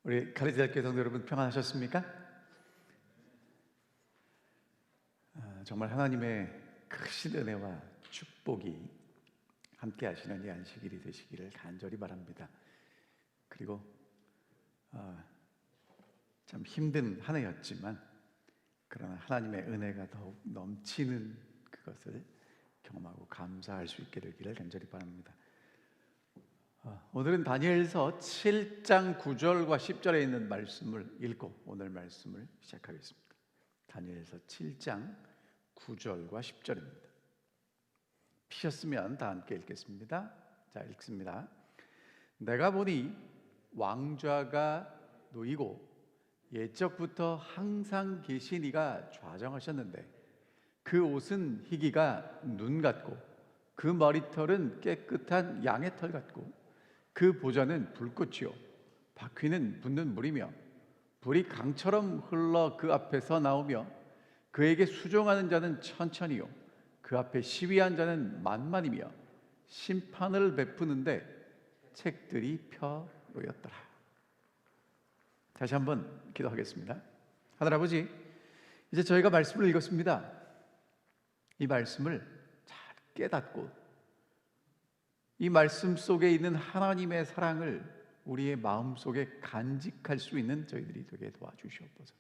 우리 가리지대학교 성도 여러분 평안하셨습니까? 정말 하나님의 크신 은혜와 축복이 함께 하시는 이 안식일이 되시기를 간절히 바랍니다. 그리고 참 힘든 한 해였지만 그러나 하나님의 은혜가 더욱 넘치는 그것을 경험하고 감사할 수 있게 되기를 간절히 바랍니다. 오늘은 다니엘서 7장 9절과 10절에 있는 말씀을 읽고 오늘 말씀을 시작하겠습니다. 다니엘서 7장 9절과 10절입니다. 피셨으면 다 함께 읽겠습니다. 자, 읽습니다. 내가 보니 왕좌가 놓이고 옛적부터 항상 계신 이가 좌정하셨는데 그 옷은 희기가 눈 같고 그 머리털은 깨끗한 양의 털 같고 그 보좌는 불꽃이요 바퀴는 붙는 물이며 불이 강처럼 흘러 그 앞에서 나오며 그에게 수종하는 자는 천천히요 그 앞에 시위한 자는 만만이며 심판을 베푸는데 책들이 펴 놓였더라. 다시 한번 기도하겠습니다. 하늘 아버지, 이제 저희가 말씀을 읽었습니다. 이 말씀을 잘 깨닫고 이 말씀 속에 있는 하나님의 사랑을 우리의 마음속에 간직할 수 있는 저희들이 되게 도와주시옵소서.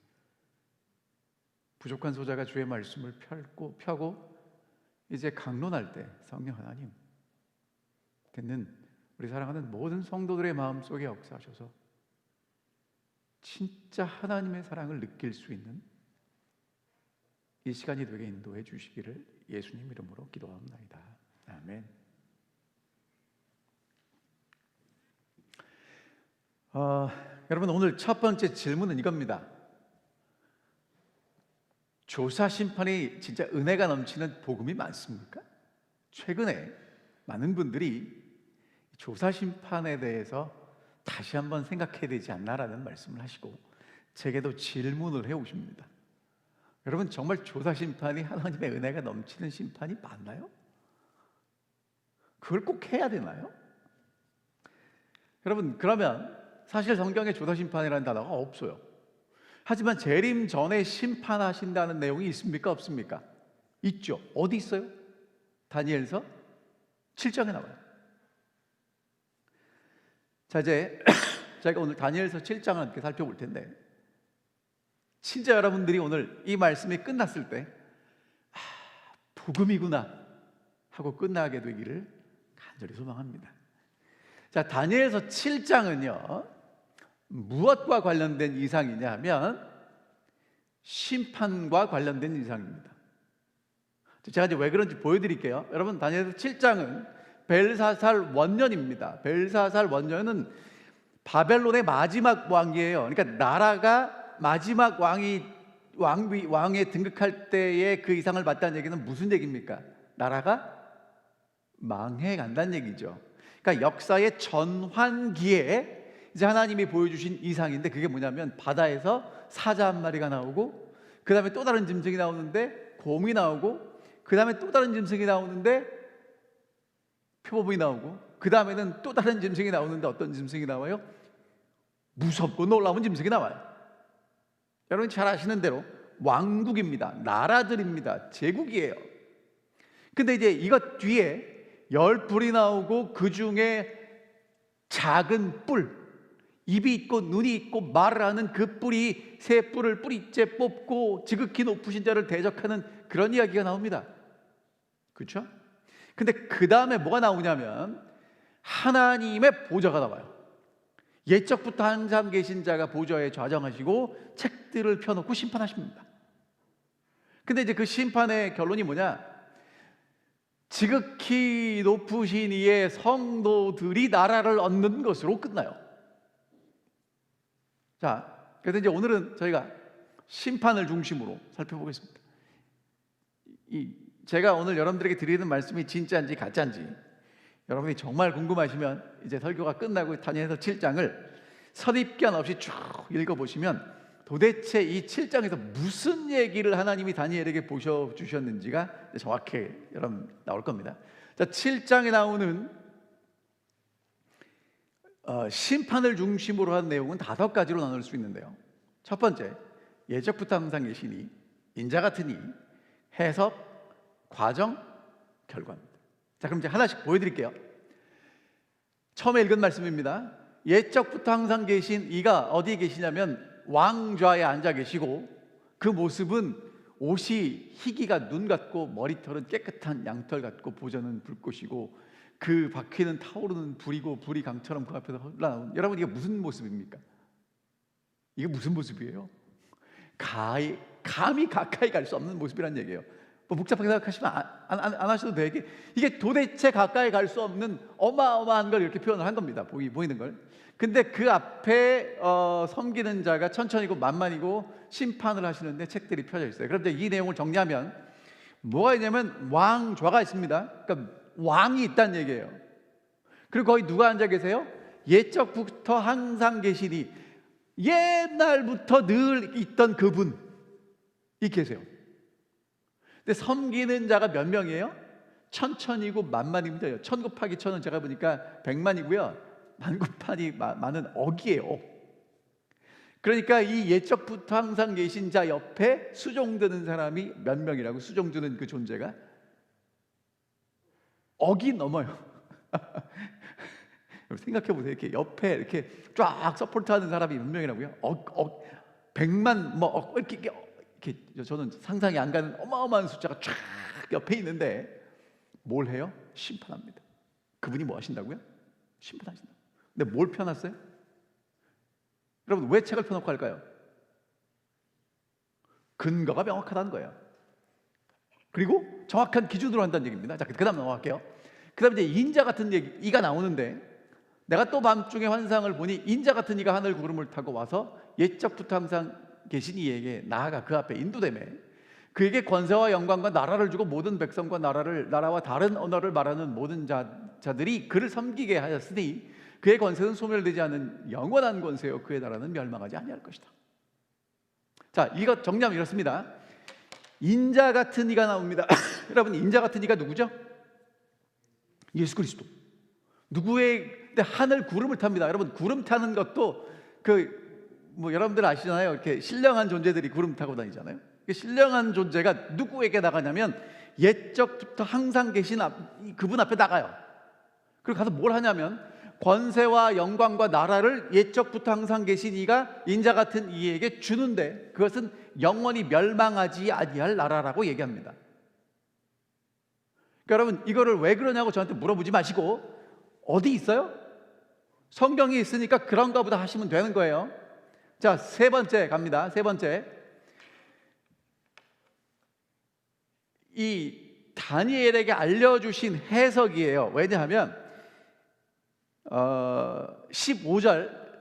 부족한 소자가 주의 말씀을 펴고 이제 강론할 때 성령 하나님 듣는 우리 사랑하는 모든 성도들의 마음속에 역사하셔서 진짜 하나님의 사랑을 느낄 수 있는 이 시간이 되게 인도해 주시기를 예수님 이름으로 기도합니다. 아멘. 여러분, 오늘 첫 번째 질문은 이겁니다. 조사 심판이 진짜 은혜가 넘치는 복음이 많습니까? 최근에 많은 분들이 조사 심판에 대해서 다시 한번 생각해야 되지 않나라는 말씀을 하시고 제게도 질문을 해오십니다. 여러분, 정말 조사 심판이 하나님의 은혜가 넘치는 심판이 맞나요? 그걸 꼭 해야 되나요? 여러분, 그러면 사실 성경에 조사 심판이라는 단어가 없어요. 하지만 재림 전에 심판하신다는 내용이 있습니까? 없습니까? 있죠. 어디 있어요? 다니엘서 7장에 나와요. 자, 이제 제가 오늘 다니엘서 7장을 함께 살펴볼 텐데 진짜 여러분들이 오늘 이 말씀이 끝났을 때 복음이구나 하고 끝나게 되기를 간절히 소망합니다. 자, 다니엘서 7장은요 무엇과 관련된 이상이냐 하면 심판과 관련된 이상입니다. 제가 이제 왜 그런지 보여드릴게요. 여러분, 다니엘서 7장은 벨사살 원년입니다. 벨사살 원년은 바벨론의 마지막 왕이에요. 그러니까 나라가 마지막 왕에 등극할 때의 그 이상을 받다는 얘기는 무슨 얘기입니까? 나라가 망해 간다는 얘기죠. 그러니까 역사의 전환기에 이제 하나님이 보여주신 이상인데 그게 뭐냐면 바다에서 사자 한 마리가 나오고 그 다음에 또 다른 짐승이 나오는데 곰이 나오고 그 다음에 또 다른 짐승이 나오는데 표범이 나오고 그 다음에는 또 다른 짐승이 나오는데 어떤 짐승이 나와요? 무섭고 놀라운 짐승이 나와요. 여러분 잘 아시는 대로 왕국입니다. 나라들입니다. 제국이에요. 근데 이제 이것 뒤에 10뿔이 나오고 그 중에 작은 뿔, 입이 있고 눈이 있고 말을 하는 그 뿔이 새 뿔을 뿌리째 뽑고 지극히 높으신 자를 대적하는 그런 이야기가 나옵니다. 그렇죠? 근데 그 다음에 뭐가 나오냐면 하나님의 보좌가 나와요. 옛적부터 항상 계신 자가 보좌에 좌정하시고 책들을 펴놓고 심판하십니다. 근데 이제 그 심판의 결론이 뭐냐? 지극히 높으신 이의 성도들이 나라를 얻는 것으로 끝나요. 자, 그래서 이제 오늘은 저희가 심판을 중심으로 살펴보겠습니다. 제가 오늘 여러분들에게 드리는 말씀이 진짜인지 가짜인지 여러분이 정말 궁금하시면 이제 설교가 끝나고 다니엘서 7장을 선입견 없이 쭉 읽어보시면 도대체 이 7장에서 무슨 얘기를 하나님이 다니엘에게 보셔주셨는지가 정확히 여러분 나올 겁니다. 자, 7장에 나오는 심판을 중심으로 한 내용은 5가지로 나눌 수 있는데요. 첫 번째, 예적부터 항상 계시니, 인자 같으니, 해석, 과정, 결과입니다. 자, 그럼 이제 하나씩 보여드릴게요. 처음에 읽은 말씀입니다. 예적부터 항상 계신 이가 어디에 계시냐면 왕좌에 앉아 계시고, 그 모습은 옷이 희기가 눈 같고 머리털은 깨끗한 양털 같고 보좌는 불꽃이고 그 바퀴는 타오르는 불이고 불이 강처럼 그 앞에서 흘러나오는. 여러분, 이게 무슨 모습입니까? 이게 무슨 모습이에요? 감히 가까이 갈 수 없는 모습이란 얘기예요. 뭐 복잡하게 생각하시면 안 하셔도 돼요. 이게 도대체 가까이 갈 수 없는 어마어마한 걸 이렇게 표현을 한 겁니다. 보이는 걸. 근데 그 앞에 섬기는 자가 천천히고 만만이고 심판을 하시는데 책들이 펴져 있어요. 그럼 이제 이 내용을 정리하면 뭐가 있냐면 왕좌가 있습니다. 그러니까 왕이 있다는 얘기예요. 그리고 거기 누가 앉아 계세요? 예적부터 항상 계시니, 옛날부터 늘 있던 그분이 계세요. 근데 섬기는 자가 몇 명이에요? 천천이고 만만입니다. 1000 곱하기 1000은 제가 보니까 100만이고요. 만 곱하기 만은 억이에요. 그러니까 이 예적부터 항상 계신 자 옆에 수종드는 사람이 몇 명이라고? 수종드는 그 존재가 억이 넘어요. 생각해보세요. 이렇게 옆에 이렇게 쫙 서포트하는 사람이 몇 명이라고요? 100만 이렇게 저는 상상이 안 가는 어마어마한 숫자가 쫙 옆에 있는데 뭘 해요? 심판합니다. 그분이 뭐 하신다고요? 심판하신다. 근데 뭘 펴놨어요? 여러분, 왜 책을 펴놓고 할까요? 근거가 명확하다는 거예요. 그리고 정확한 기준으로 한다는 얘기입니다. 자, 그 다음 넘어갈게요. 그 다음 이제 인자 같은 이가 나오는데, 내가 또 밤중에 환상을 보니 인자 같은 이가 하늘 구름을 타고 와서 예적부터 항상 계신 이에게 나아가 그 앞에 인도되매 그에게 권세와 영광과 나라를 주고 모든 백성과 나라와 다른 언어를 말하는 모든 자들이 그를 섬기게 하였으니 그의 권세는 소멸되지 않은 영원한 권세요 그의 나라는 멸망하지 아니할 것이다. 자, 이거 정리하면 이렇습니다. 인자 같은 이가 나옵니다. 여러분, 인자 같은 이가 누구죠? 예수 그리스도. 근데 하늘 구름을 탑니다. 여러분, 구름 타는 것도 여러분들 아시잖아요. 이렇게 신령한 존재들이 구름 타고 다니잖아요. 신령한 존재가 누구에게 나가냐면 옛적부터 항상 계신 그분 앞에 나가요. 그리고 가서 뭘 하냐면 권세와 영광과 나라를 옛적부터 항상 계신 이가 인자 같은 이에게 주는데 그것은 영원히 멸망하지 아니할 나라라고 얘기합니다. 그러니까 여러분, 이거를 왜 그러냐고 저한테 물어보지 마시고 어디 있어요? 성경이 있으니까 그런가 보다 하시면 되는 거예요. 자, 세 번째 갑니다. 세 번째, 이 다니엘에게 알려주신 해석이에요. 왜냐하면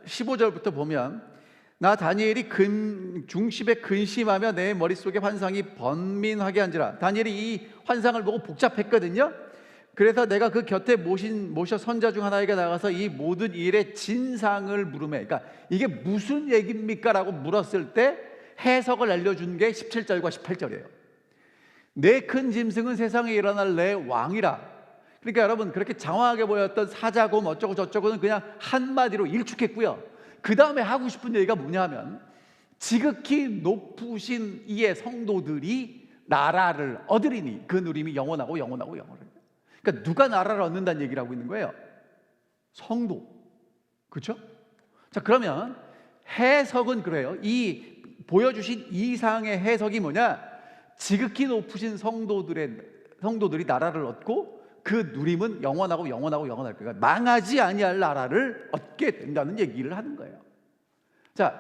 15절부터 보면 나 다니엘이 중심에 근심하며 내 머릿속에 환상이 번민하게 한지라. 다니엘이 이 환상을 보고 복잡했거든요. 그래서 내가 그 곁에 모셔 선자 중 하나에게 나가서 이 모든 일의 진상을 물으매, 그러니까 이게 무슨 얘기입니까? 라고 물었을 때 해석을 알려준 게 17절과 18절이에요. 내 큰 짐승은 세상에 일어날 내 왕이라. 그러니까 여러분, 그렇게 장황하게 보였던 사자곰 어쩌고 저쩌고는 그냥 한마디로 일축했고요. 그 다음에 하고 싶은 얘기가 뭐냐 하면 지극히 높으신 이의 성도들이 나라를 얻으리니 그 누림이 영원하고 영원하고 영원하고. 그러니까 누가 나라를 얻는다는 얘기를 하고 있는 거예요? 성도. 그렇죠? 자, 그러면 해석은 그래요. 이 보여주신 이상의 해석이 뭐냐? 지극히 높으신 성도들이 나라를 얻고 그 누림은 영원하고 영원하고 영원할 거예요. 그러니까 망하지 아니할 나라를 얻게 된다는 얘기를 하는 거예요. 자,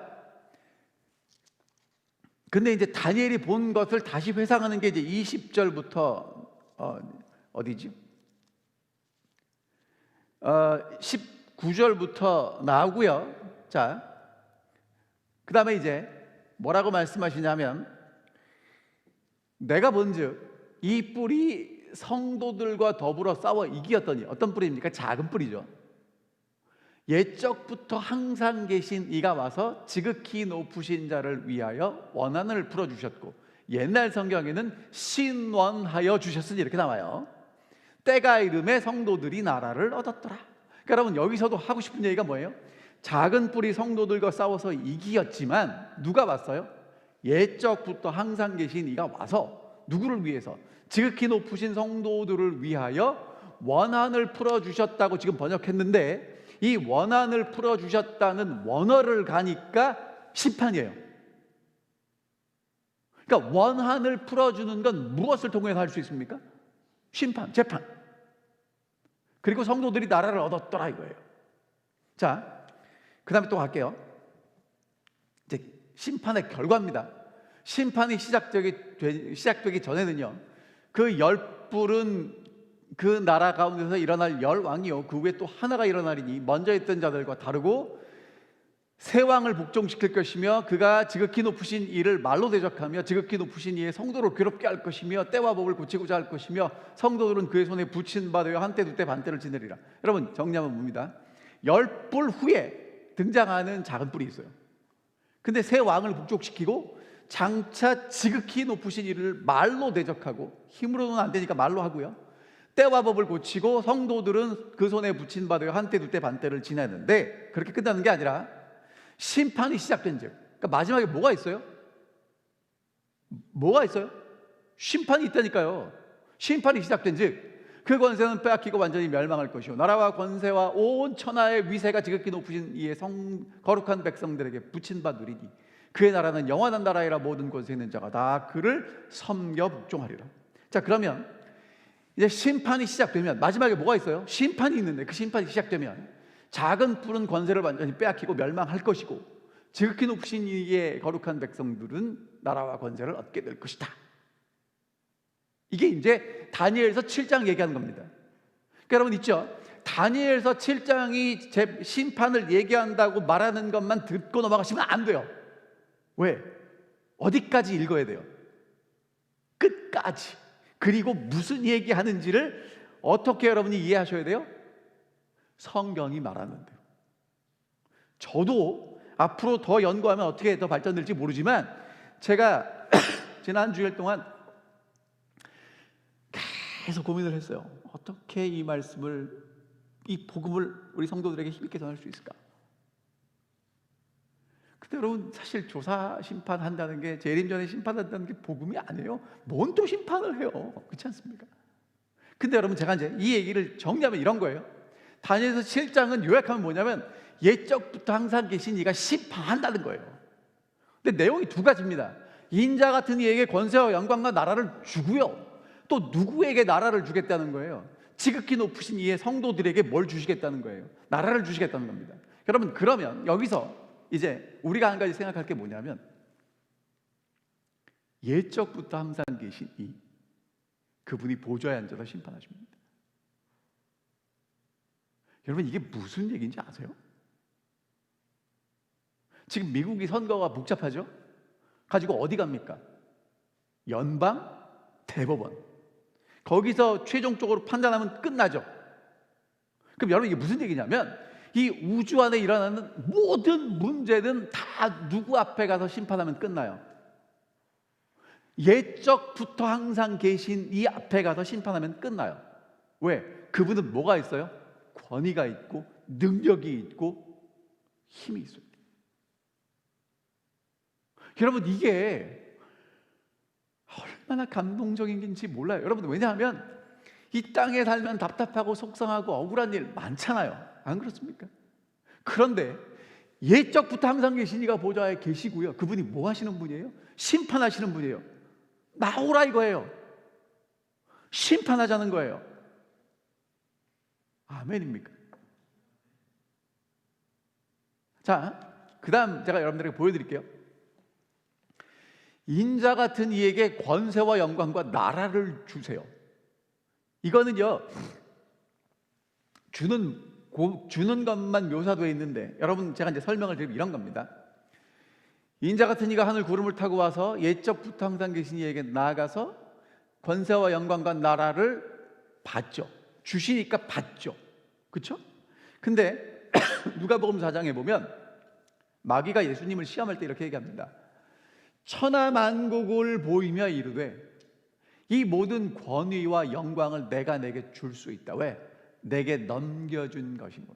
근데 이제 다니엘이 본 것을 다시 회상하는 게 이제 20절부터 어디지? 19절부터 나오고요. 자, 그 다음에 이제 뭐라고 말씀하시냐면 내가 본즉 이 뿔이 성도들과 더불어 싸워 이기었더니, 어떤 뿔입니까? 작은 뿔이죠. 옛적부터 항상 계신 이가 와서 지극히 높으신 자를 위하여 원한을 풀어주셨고, 옛날 성경에는 신원하여 주셨으니 이렇게 나와요. 때가 이름에 성도들이 나라를 얻었더라. 그러니까 여러분 여기서도 하고 싶은 얘기가 뭐예요? 작은 뿌리 성도들과 싸워서 이기었지만 누가 왔어요? 옛적부터 항상 계신 이가 와서 누구를 위해서? 지극히 높으신 성도들을 위하여 원한을 풀어주셨다고 지금 번역했는데, 이 원한을 풀어주셨다는 원어를 가니까 심판이에요. 그러니까 원한을 풀어주는 건 무엇을 통해서 할 수 있습니까? 심판, 재판. 그리고 성도들이 나라를 얻었더라 이거예요. 자, 그 다음에 또 갈게요. 이제 심판의 결과입니다. 심판이 시작되기 전에는요, 그 열불은 그 나라 가운데서 일어날 열 왕이요, 그 후에 또 하나가 일어나리니 먼저 있던 자들과 다르고 새 왕을 복종시킬 것이며, 그가 지극히 높으신 이를 말로 대적하며 지극히 높으신 이의 성도를 괴롭게 할 것이며 때와 법을 고치고자 할 것이며 성도들은 그의 손에 붙인 바 되어 한때 두때 반때를 지내리라. 여러분 정리하면 뭡니다? 열불 후에 등장하는 작은 뿔이 있어요. 근데 새 왕을 복종시키고 장차 지극히 높으신 이를 말로 대적하고, 힘으로는 안 되니까 말로 하고요, 때와 법을 고치고 성도들은 그 손에 붙인 바 되어 한때 두때 반때를 지내는데, 그렇게 끝나는 게 아니라 심판이 시작된 즉, 그러니까 마지막에 뭐가 있어요? 뭐가 있어요? 심판이 있다니까요. 심판이 시작된 즉 그 권세는 빼앗기고 완전히 멸망할 것이요 나라와 권세와 온 천하의 위세가 지극히 높으신 이의 거룩한 백성들에게 붙인 바 누리니 그의 나라는 영원한 나라이라 모든 권세 있는 자가 다 그를 섬겨 복종하리라. 자, 그러면 이제 심판이 시작되면 마지막에 뭐가 있어요? 심판이 있는데 그 심판이 시작되면 작은 뿔은 권세를 완전히 빼앗기고 멸망할 것이고 지극히 높으신 이의 거룩한 백성들은 나라와 권세를 얻게 될 것이다. 이게 이제 다니엘서 7장 얘기하는 겁니다. 그러니까 여러분 있죠? 다니엘서 7장이 심판을 얘기한다고 말하는 것만 듣고 넘어가시면 안 돼요. 왜? 어디까지 읽어야 돼요? 끝까지. 그리고 무슨 얘기하는지를 어떻게 여러분이 이해하셔야 돼요? 성경이 말하는데요. 저도 앞으로 더 연구하면 어떻게 더 발전될지 모르지만 제가 지난 주일 동안 계속 고민을 했어요. 어떻게 이 말씀을, 이 복음을 우리 성도들에게 힘있게 전할 수 있을까? 근데 여러분 사실 조사 심판한다는 게, 재림전에 심판한다는 게 복음이 아니에요. 뭔 또 심판을 해요? 그렇지 않습니까? 근데 여러분 제가 이제 이 얘기를 정리하면 이런 거예요. 다니엘서 7장은 요약하면 뭐냐면 옛적부터 항상 계신 이가 심판한다는 거예요. 근데 내용이 두 가지입니다. 인자 같은 이에게 권세와 영광과 나라를 주고요, 또 누구에게 나라를 주겠다는 거예요? 지극히 높으신 이의 성도들에게 뭘 주시겠다는 거예요? 나라를 주시겠다는 겁니다. 여러분 그러면 여기서 이제 우리가 한 가지 생각할 게 뭐냐면, 옛적부터 항상 계신 이 그분이 보좌에 앉아서 심판하십니다. 여러분 이게 무슨 얘기인지 아세요? 지금 미국이 선거가 복잡하죠? 가지고 어디 갑니까? 연방 대법원. 거기서 최종적으로 판단하면 끝나죠. 그럼 여러분 이게 무슨 얘기냐면, 이 우주 안에 일어나는 모든 문제는 다 누구 앞에 가서 심판하면 끝나요. 옛적부터 항상 계신 이 앞에 가서 심판하면 끝나요. 왜? 그분은 뭐가 있어요? 권위가 있고 능력이 있고 힘이 있어요. 여러분 이게 얼마나 감동적인지 몰라요. 여러분 왜냐하면 이 땅에 살면 답답하고 속상하고 억울한 일 많잖아요. 안 그렇습니까? 그런데 옛적부터 항상 계신 이가 보좌에 계시고요, 그분이 뭐 하시는 분이에요? 심판하시는 분이에요. 나오라 이거예요. 심판하자는 거예요. 아멘입니까? 자, 그 다음 제가 여러분들에게 보여드릴게요. 인자 같은 이에게 권세와 영광과 나라를 주세요. 이거는요, 주는 것만 묘사되어 있는데, 여러분 제가 이제 설명을 드리면 이런 겁니다. 인자 같은 이가 하늘 구름을 타고 와서 옛적부터 항상 계신 이에게 나아가서 권세와 영광과 나라를 받죠. 주시니까 받죠. 그렇죠? 근데 누가복음 4장에 보면 마귀가 예수님을 시험할 때 이렇게 얘기합니다. 천하만국을 보이며 이르되 이 모든 권위와 영광을 내가 내게 줄 수 있다. 왜? 내게 넘겨준 것이므로.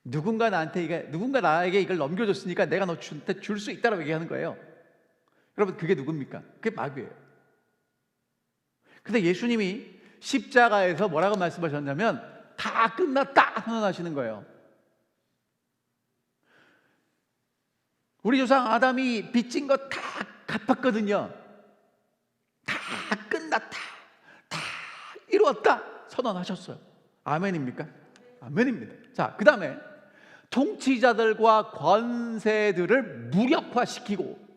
누군가 나에게 이걸 넘겨줬으니까 내가 너한테 줄 수 있다라고 얘기하는 거예요. 여러분, 그게 누굽니까? 그게 마귀예요. 근데 예수님이 십자가에서 뭐라고 말씀하셨냐면 다 끝났다 선언하시는 거예요. 우리 조상 아담이 빚진 거 다 갚았거든요. 다 끝났다, 다 이루었다 선언하셨어요. 아멘입니까? 아멘입니다. 자, 그 다음에 통치자들과 권세들을 무력화시키고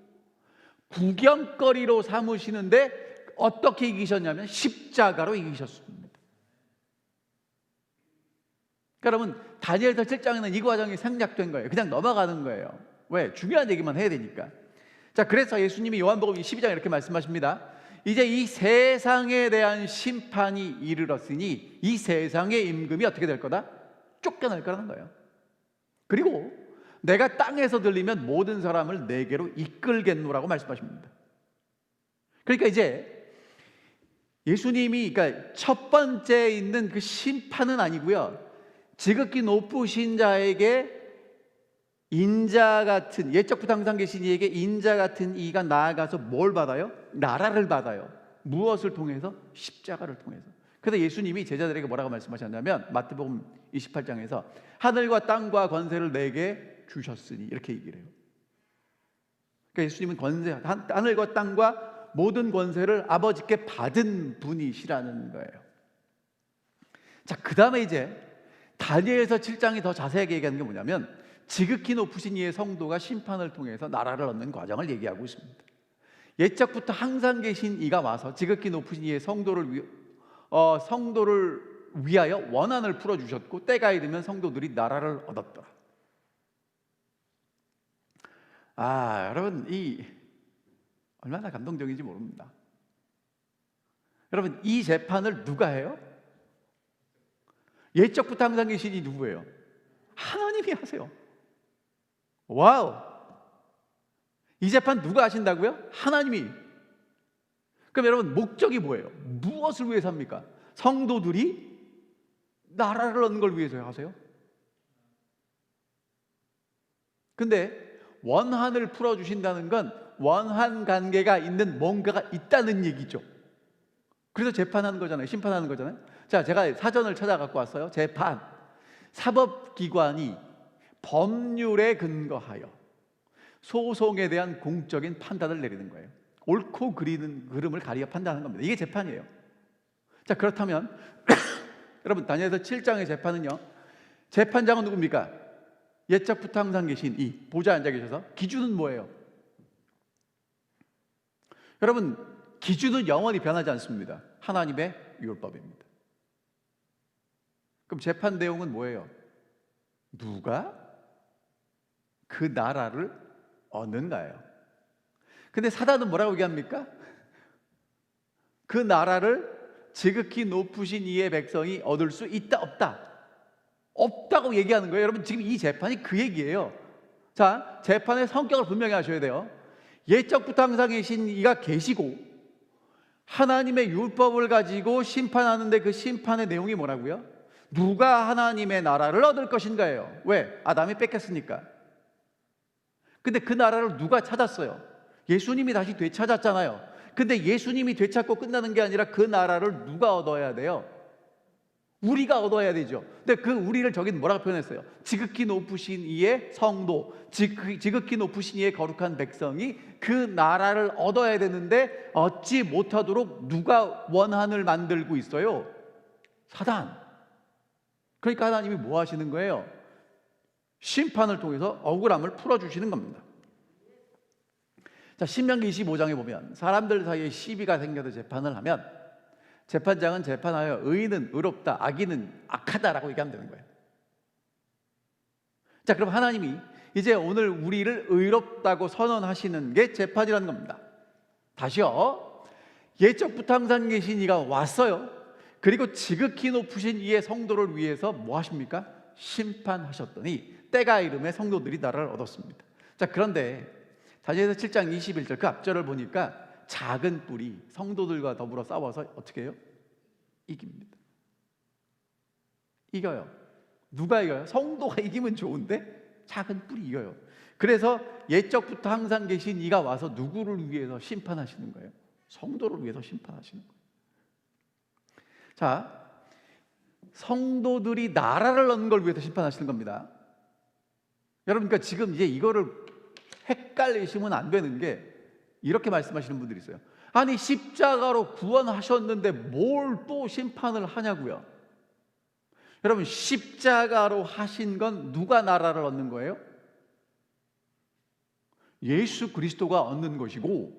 구경거리로 삼으시는데 어떻게 이기셨냐면 십자가로 이기셨습니다. 여러분, 다니엘서 7장에는 이 과정이 생략된 거예요. 그냥 넘어가는 거예요. 왜? 중요한 얘기만 해야 되니까. 자, 그래서 예수님이 요한복음 12장에 이렇게 말씀하십니다. 이제 이 세상에 대한 심판이 이르렀으니 이 세상의 임금이 어떻게 될 거다? 쫓겨날 거라는 거예요. 그리고 내가 땅에서 들리면 모든 사람을 내게로 이끌겠노라고 말씀하십니다. 그러니까 이제 예수님이 그러니까 첫 번째 있는 그 심판은 아니고요, 지극히 높으신 자에게 인자 같은, 옛적부터 항상 계신 이에게 인자 같은 이가 나아가서 뭘 받아요? 나라를 받아요. 무엇을 통해서? 십자가를 통해서. 그래서 예수님이 제자들에게 뭐라고 말씀하셨냐면 마태복음 28장에서 하늘과 땅과 권세를 내게 주셨으니 이렇게 얘기를 해요. 그러니까 예수님은 권세, 하늘과 땅과 모든 권세를 아버지께 받은 분이시라는 거예요. 자, 그 다음에 이제 다니엘서 7장이 더 자세하게 얘기하는 게 뭐냐면 지극히 높으신 이의 성도가 심판을 통해서 나라를 얻는 과정을 얘기하고 있습니다. 옛적부터 항상 계신 이가 와서 지극히 높으신 이의 성도를 위하여 원한을 풀어주셨고 때가 이르면 성도들이 나라를 얻었더라. 여러분, 이 얼마나 감동적인지 모릅니다. 여러분, 이 재판을 누가 해요? 옛적부터 항상 계신 이 누구예요? 하나님이 하세요. 와우! 이 재판 누가 하신다고요? 하나님이. 그럼 여러분, 목적이 뭐예요? 무엇을 위해서 합니까? 성도들이 나라를 얻는 걸 위해서 하세요? 근데 원한을 풀어주신다는 건 원한 관계가 있는 뭔가가 있다는 얘기죠. 그래서 재판하는 거잖아요. 심판하는 거잖아요. 자, 제가 사전을 찾아갖고 왔어요. 재판, 사법기관이 법률에 근거하여 소송에 대한 공적인 판단을 내리는 거예요. 옳고 그름을 가리어 판단하는 겁니다. 이게 재판이에요. 자, 그렇다면 여러분, 다니엘서 7장의 재판은요, 재판장은 누굽니까? 옛적부터 항상 계신 이 보좌에 앉아 계셔서 기준은 뭐예요? 여러분, 기준은 영원히 변하지 않습니다. 하나님의 율법입니다. 그럼 재판 내용은 뭐예요? 누가 그 나라를 얻는가요? 근데 사단은 뭐라고 얘기합니까? 그 나라를 지극히 높으신 이의 백성이 얻을 수 있다, 없다? 없다고 얘기하는 거예요. 여러분, 지금 이 재판이 그 얘기예요. 자, 재판의 성격을 분명히 하셔야 돼요. 옛적부터 항상 계신 이가 계시고 하나님의 율법을 가지고 심판하는데 그 심판의 내용이 뭐라고요? 누가 하나님의 나라를 얻을 것인가예요. 왜? 아담이 뺏겼으니까. 근데 그 나라를 누가 찾았어요? 예수님이 다시 되찾았잖아요. 근데 예수님이 되찾고 끝나는 게 아니라 그 나라를 누가 얻어야 돼요? 우리가 얻어야 되죠. 근데 그 우리를 저긴 뭐라고 표현했어요? 지극히 높으신 이의 성도, 지극히 높으신 이의 거룩한 백성이 그 나라를 얻어야 되는데 얻지 못하도록 누가 원한을 만들고 있어요? 사단. 그러니까 하나님이 뭐 하시는 거예요? 심판을 통해서 억울함을 풀어주시는 겁니다. 자, 신명기 25장에 보면 사람들 사이에 시비가 생겨서 재판을 하면 재판장은 재판하여 의인은 의롭다, 악인은 악하다라고 얘기하면 되는 거예요. 자, 그럼 하나님이 이제 오늘 우리를 의롭다고 선언하시는 게 재판이라는 겁니다. 다시요, 옛적부터 항상 계신 이가 왔어요. 그리고 지극히 높으신 이의 성도를 위해서 뭐 하십니까? 심판하셨더니 때가 이름에 성도들이 나라를 얻었습니다. 자, 그런데 다니엘서 7장 21절 그 앞절을 보니까 작은 뿔이 성도들과 더불어 싸워서 어떻게 해요? 이깁니다. 이겨요. 누가 이겨요? 성도가 이기면 좋은데 작은 뿔이 이겨요. 그래서 옛적부터 항상 계신 이가 와서 누구를 위해서 심판하시는 거예요? 성도를 위해서 심판하시는 거예요. 자, 성도들이 나라를 얻는 걸 위해서 심판하시는 겁니다. 여러분, 그러니까 지금 이제 이거를 헷갈리시면 안 되는 게, 이렇게 말씀하시는 분들이 있어요. 아니, 십자가로 구원하셨는데 뭘 또 심판을 하냐고요. 여러분, 십자가로 하신 건 누가 나라를 얻는 거예요? 예수 그리스도가 얻는 것이고,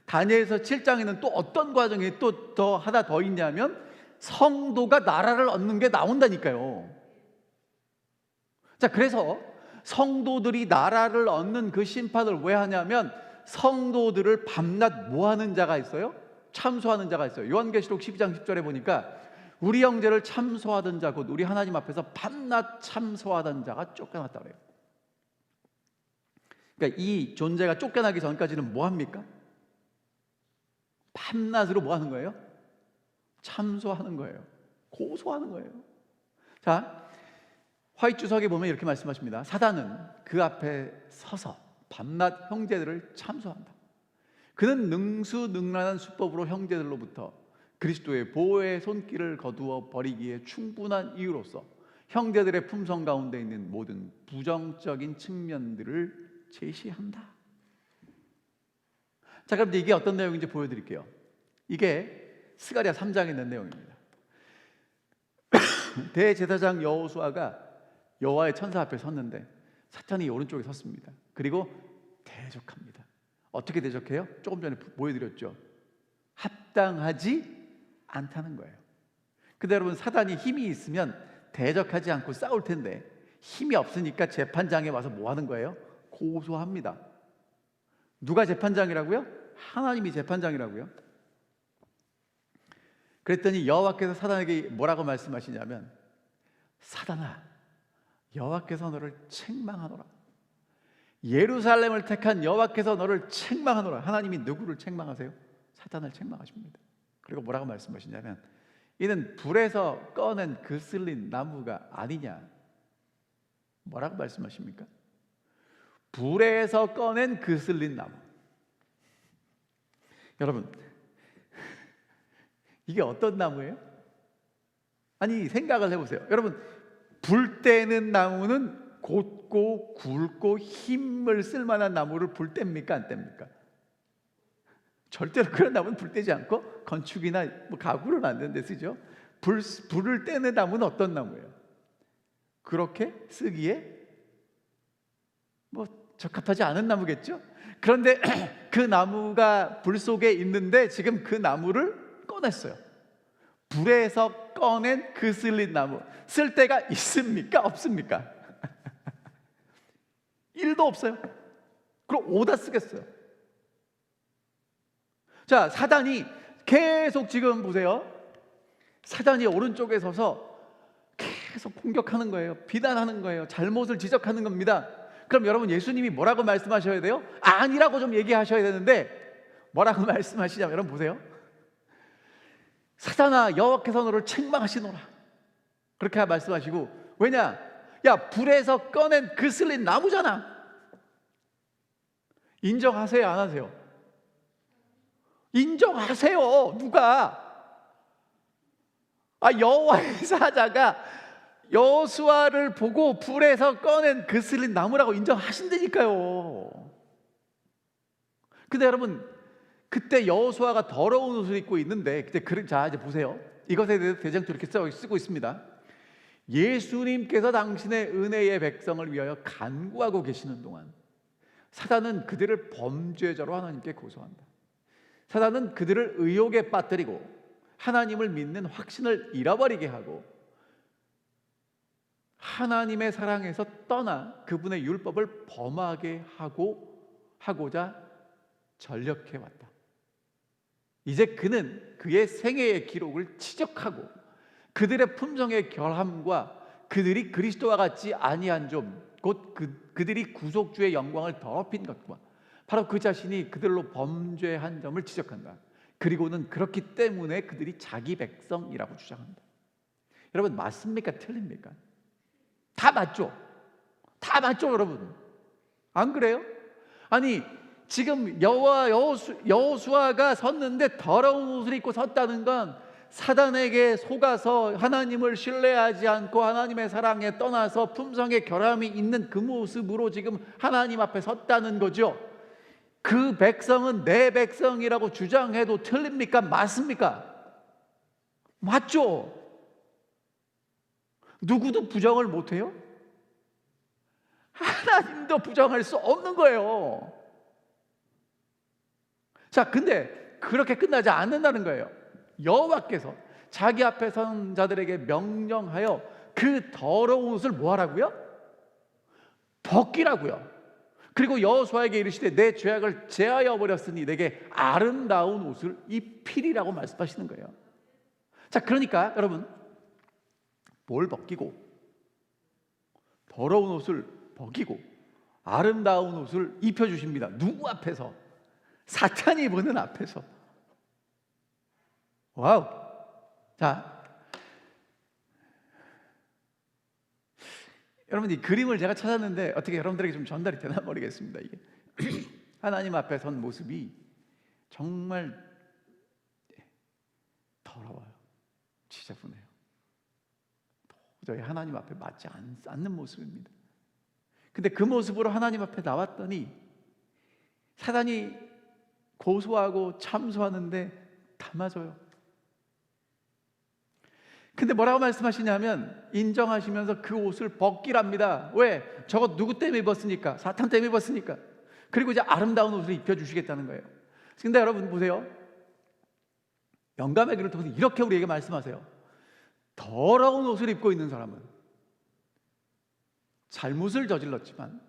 다니엘서 7장에는 또 어떤 과정이 또 하나 더 있냐면 성도가 나라를 얻는 게 나온다니까요. 자, 그래서 성도들이 나라를 얻는 그 심판을 왜 하냐면, 성도들을 밤낮 뭐 하는 자가 있어요? 참소하는 자가 있어요. 요한계시록 12장 10절에 보니까 우리 형제를 참소하던 자, 곧 우리 하나님 앞에서 밤낮 참소하던 자가 쫓겨났다 그래요. 그러니까 이 존재가 쫓겨나기 전까지는 뭐 합니까? 밤낮으로 뭐 하는 거예요? 참소하는 거예요. 고소하는 거예요. 자, 화이트주석에 보면 이렇게 말씀하십니다. 사단은 그 앞에 서서 밤낮 형제들을 참소한다. 그는 능수능란한 수법으로 형제들로부터 그리스도의 보호의 손길을 거두어 버리기에 충분한 이유로서 형제들의 품성 가운데 있는 모든 부정적인 측면들을 제시한다. 자, 그럼 이게 어떤 내용인지 보여드릴게요. 이게 스가랴 3장에 있는 내용입니다. 대제사장 여호수아가 여호와의 천사 앞에 섰는데 사탄이 오른쪽에 섰습니다. 그리고 대적합니다. 어떻게 대적해요? 조금 전에 보여드렸죠. 합당하지 않다는 거예요. 근데 여러분, 사단이 힘이 있으면 대적하지 않고 싸울 텐데 힘이 없으니까 재판장에 와서 뭐 하는 거예요? 고소합니다. 누가 재판장이라고요? 하나님이 재판장이라고요. 그랬더니 여호와께서 사단에게 뭐라고 말씀하시냐면, 사단아, 여호와께서 너를 책망하노라. 예루살렘을 택한 여호와께서 너를 책망하노라. 하나님이 누구를 책망하세요? 사단을 책망하십니다. 그리고 뭐라고 말씀하시냐면, 이는 불에서 꺼낸 그슬린 나무가 아니냐. 뭐라고 말씀하십니까? 불에서 꺼낸 그슬린 나무. 여러분, 이게 어떤 나무예요? 아니, 생각을 해보세요. 여러분, 불 때는 나무는 곧고 굵고 힘을 쓸만한 나무를 불 뗍니까? 안 뗍니까? 절대로 그런 나무는 불 떼지 않고 건축이나 뭐 가구를 만드는 데 쓰죠. 불을 떼는 나무는 어떤 나무예요? 그렇게 쓰기에 뭐 적합하지 않은 나무겠죠. 그런데 그 나무가 불 속에 있는데 지금 그 나무를 꺼냈어요. 불에서 꺼낸 그슬린 나무. 쓸 데가 있습니까? 없습니까? 1도 없어요. 그럼 어디다 쓰겠어요? 자, 사단이 계속 지금 보세요. 사단이 오른쪽에 서서 계속 공격하는 거예요. 비난하는 거예요. 잘못을 지적하는 겁니다. 그럼 여러분, 예수님이 뭐라고 말씀하셔야 돼요? 아니라고 좀 얘기하셔야 되는데 뭐라고 말씀하시냐면, 여러분 보세요. 사단아, 여호와께서 너를 책망하시노라. 그렇게 말씀하시고, 왜냐? 야, 불에서 꺼낸 그슬린 나무잖아. 인정하세요, 안 하세요? 인정하세요. 누가? 여호와의 사자가 여호수아를 보고 불에서 꺼낸 그슬린 나무라고 인정하신다니까요. 근데 여러분, 그때 여호수아가 더러운 옷을 입고 있는데, 자, 이제 보세요. 이것에 대해서 대장도 이렇게 쓰고 있습니다. 예수님께서 당신의 은혜의 백성을 위하여 간구하고 계시는 동안 사단은 그들을 범죄자로 하나님께 고소한다. 사단은 그들을 의혹에 빠뜨리고 하나님을 믿는 확신을 잃어버리게 하고 하나님의 사랑에서 떠나 그분의 율법을 범하게 하고자 전력해왔다. 이제 그는 그의 생애의 기록을 지적하고 그들의 품성의 결함과 그들이 그리스도와 같지 아니한 점, 곧 그들이 구속주의 영광을 더럽힌 것과 바로 그 자신이 그들로 범죄한 점을 지적한다. 그리고는 그렇기 때문에 그들이 자기 백성이라고 주장한다. 여러분 맞습니까? 틀립니까? 다 맞죠? 다 맞죠, 여러분? 안 그래요? 아니 지금 여호수아가 섰는데 더러운 옷을 입고 섰다는 건 사단에게 속아서 하나님을 신뢰하지 않고 하나님의 사랑에 떠나서 품성에 결함이 있는 그 모습으로 지금 하나님 앞에 섰다는 거죠. 그 백성은 내 백성이라고 주장해도 틀립니까? 맞습니까? 맞죠? 누구도 부정을 못해요? 하나님도 부정할 수 없는 거예요. 자, 근데 그렇게 끝나지 않는다는 거예요. 여호와께서 자기 앞에 선 자들에게 명령하여 그 더러운 옷을 뭐 하라고요? 벗기라고요. 그리고 여호수아에게 이르시되 내 죄악을 제하여 버렸으니 내게 아름다운 옷을 입히리라고 말씀하시는 거예요. 자, 그러니까 여러분 뭘 벗기고 더러운 옷을 벗기고 아름다운 옷을 입혀주십니다. 누구 앞에서? 사탄이 보는 앞에서. 와우. 자, 여러분 이 그림을 제가 찾았는데 어떻게 여러분들에게 좀 전달이 되나 모르겠습니다. 이게 하나님 앞에 선 모습이 정말 더러워요. 지저분해요. 도저히 하나님 앞에 맞지 않는 모습입니다. 근데 그 모습으로 하나님 앞에 나왔더니 사단이 고소하고 참소하는데 다 맞아요. 근데 뭐라고 말씀하시냐면 인정하시면서 그 옷을 벗기랍니다. 왜? 저거 누구 때문에 입었으니까? 사탄 때문에 입었으니까. 그리고 이제 아름다운 옷을 입혀주시겠다는 거예요. 근데 여러분 보세요. 영감의 길을 통해서 이렇게 우리에게 말씀하세요. 더러운 옷을 입고 있는 사람은 잘못을 저질렀지만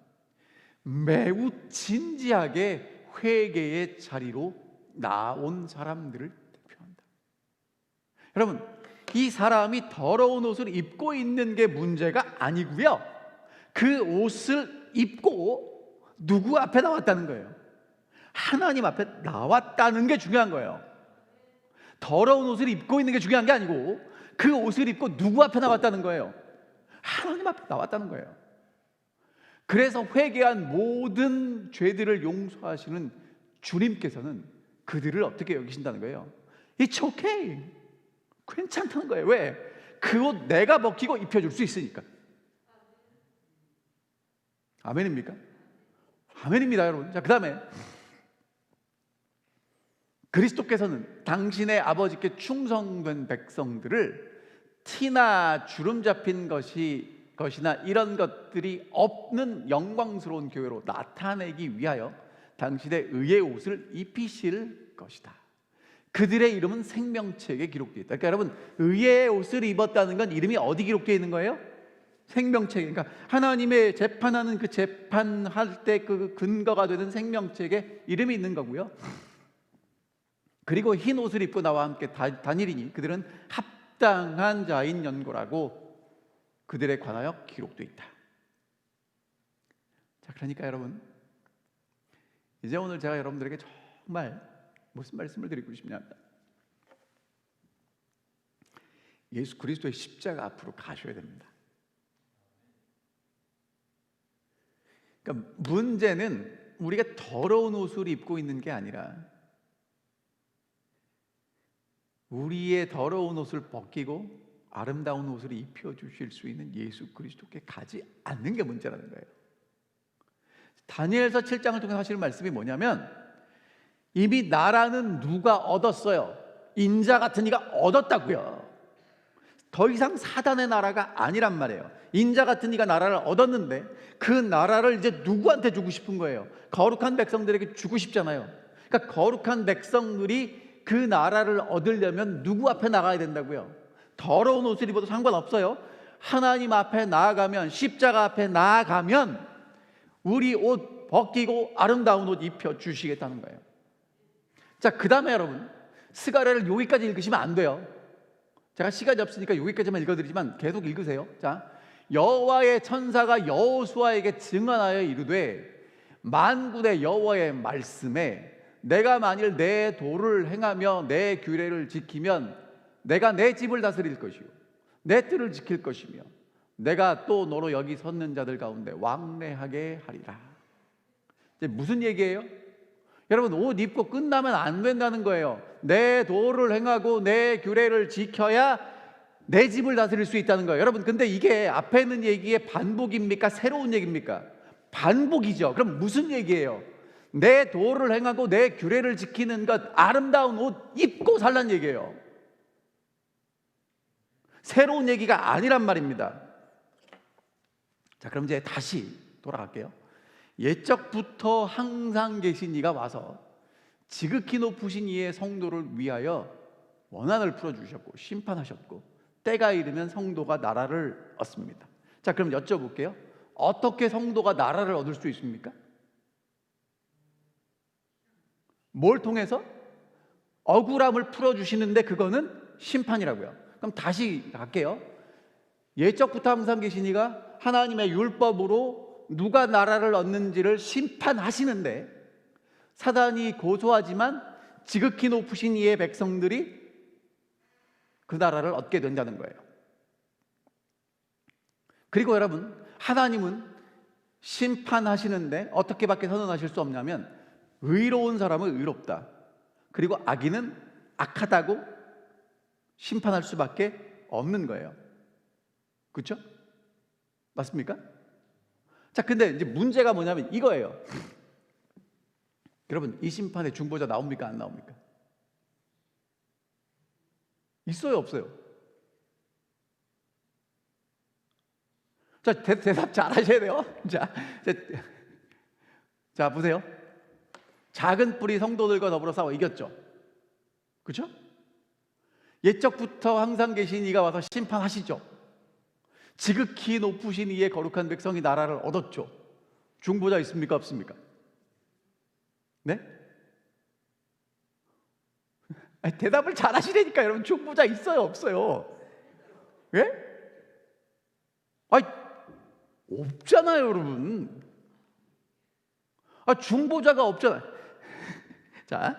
매우 진지하게 회개의 자리로 나온 사람들을 대표한다. 여러분 이 사람이 더러운 옷을 입고 있는 게 문제가 아니고요. 그 옷을 입고 누구 앞에 나왔다는 거예요? 하나님 앞에 나왔다는 게 중요한 거예요. 더러운 옷을 입고 있는 게 중요한 게 아니고 그 옷을 입고 누구 앞에 나왔다는 거예요? 하나님 앞에 나왔다는 거예요. 그래서 회개한 모든 죄들을 용서하시는 주님께서는 그들을 어떻게 여기신다는 거예요? It's okay. 괜찮다는 거예요. 왜? 그 옷 내가 벗기고 입혀줄 수 있으니까. 아멘입니까? 아멘입니다, 여러분. 자, 그 다음에 그리스도께서는 당신의 아버지께 충성된 백성들을 티나 주름 잡힌 것이나 이런 것들이 없는 영광스러운 교회로 나타내기 위하여 당신의 의의 옷을 입히실 것이다. 그들의 이름은 생명책에 기록되어 있다. 그러니까 여러분 의의 옷을 입었다는 건 이름이 어디 기록되어 있는 거예요? 생명책에. 그러니까 하나님의 재판하는 그 재판할 때 그 근거가 되는 생명책에 이름이 있는 거고요. 그리고 흰 옷을 입고 나와 함께 다니리니 그들은 합당한 자인 연고라고 그들에 관하여 기록되어 있다. 자, 그러니까 여러분 이제 오늘 제가 여러분들에게 정말 무슨 말씀을 드리고 싶냐면 예수 그리스도의 십자가 앞으로 가셔야 됩니다. 그러니까 문제는 우리가 더러운 옷을 입고 있는 게 아니라 우리의 더러운 옷을 벗기고 아름다운 옷을 입혀주실 수 있는 예수 그리스도께 가지 않는 게 문제라는 거예요. 다니엘서 7장을 통해 하시는 말씀이 뭐냐면 이미 나라는 누가 얻었어요? 인자 같은 이가 얻었다고요. 더 이상 사단의 나라가 아니란 말이에요. 인자 같은 이가 나라를 얻었는데 그 나라를 이제 누구한테 주고 싶은 거예요? 거룩한 백성들에게 주고 싶잖아요. 그러니까 거룩한 백성들이 그 나라를 얻으려면 누구 앞에 나가야 된다고요? 더러운 옷을 입어도 상관없어요. 하나님 앞에 나아가면, 십자가 앞에 나아가면 우리 옷 벗기고 아름다운 옷 입혀 주시겠다는 거예요. 자, 그 다음에 여러분 스가랴를 여기까지 읽으시면 안 돼요. 제가 시간이 없으니까 여기까지만 읽어드리지만 계속 읽으세요. 자, 여호와의 천사가 여호수아에게 증언하여 이르되 만군의 여호와의 말씀에 내가 만일 내 도를 행하며 내 규례를 지키면 내가 내 집을 다스릴 것이요 내 뜰을 지킬 것이며 내가 또 너로 여기 섰는 자들 가운데 왕래하게 하리라. 이제 무슨 얘기예요? 여러분, 옷 입고 끝나면 안 된다는 거예요. 내 도를 행하고 내 규례를 지켜야 내 집을 다스릴 수 있다는 거예요. 여러분, 근데 이게 앞에 있는 얘기의 반복입니까? 새로운 얘기입니까? 반복이죠. 그럼 무슨 얘기예요? 내 도를 행하고 내 규례를 지키는 것, 아름다운 옷 입고 살란 얘기예요. 새로운 얘기가 아니란 말입니다. 자, 그럼 이제 다시 돌아갈게요. 옛적부터 항상 계신 이가 와서 지극히 높으신 이의 성도를 위하여 원한을 풀어주셨고 심판하셨고 때가 이르면 성도가 나라를 얻습니다. 자, 그럼 여쭤볼게요. 어떻게 성도가 나라를 얻을 수 있습니까? 뭘 통해서? 억울함을 풀어주시는데 그거는 심판이라고요. 그럼 다시 갈게요. 옛적부터 항상 계신 이가 하나님의 율법으로 누가 나라를 얻는지를 심판하시는데 사단이 고소하지만 지극히 높으신 이의 백성들이 그 나라를 얻게 된다는 거예요. 그리고 여러분, 하나님은 심판하시는데 어떻게밖에 선언하실 수 없냐면 의로운 사람은 의롭다, 그리고 악인은 악하다고 심판할 수밖에 없는 거예요. 그렇죠? 맞습니까? 자, 근데 이제 문제가 뭐냐면 이거예요. 여러분, 이 심판에 중보자 나옵니까? 안 나옵니까? 있어요, 없어요? 자, 대답 잘 하셔야 돼요. 자, 보세요. 작은 뿔이 성도들과 더불어 싸워 이겼죠. 그렇죠? 옛적부터 항상 계신 이가 와서 심판하시죠. 지극히 높으신 이의 거룩한 백성이 나라를 얻었죠. 중보자 있습니까? 없습니까? 네? 아니, 대답을 잘 하시라니까. 여러분, 중보자 있어요, 없어요? 예? 아니, 없잖아요, 여러분. 아, 중보자가 없잖아요. 자,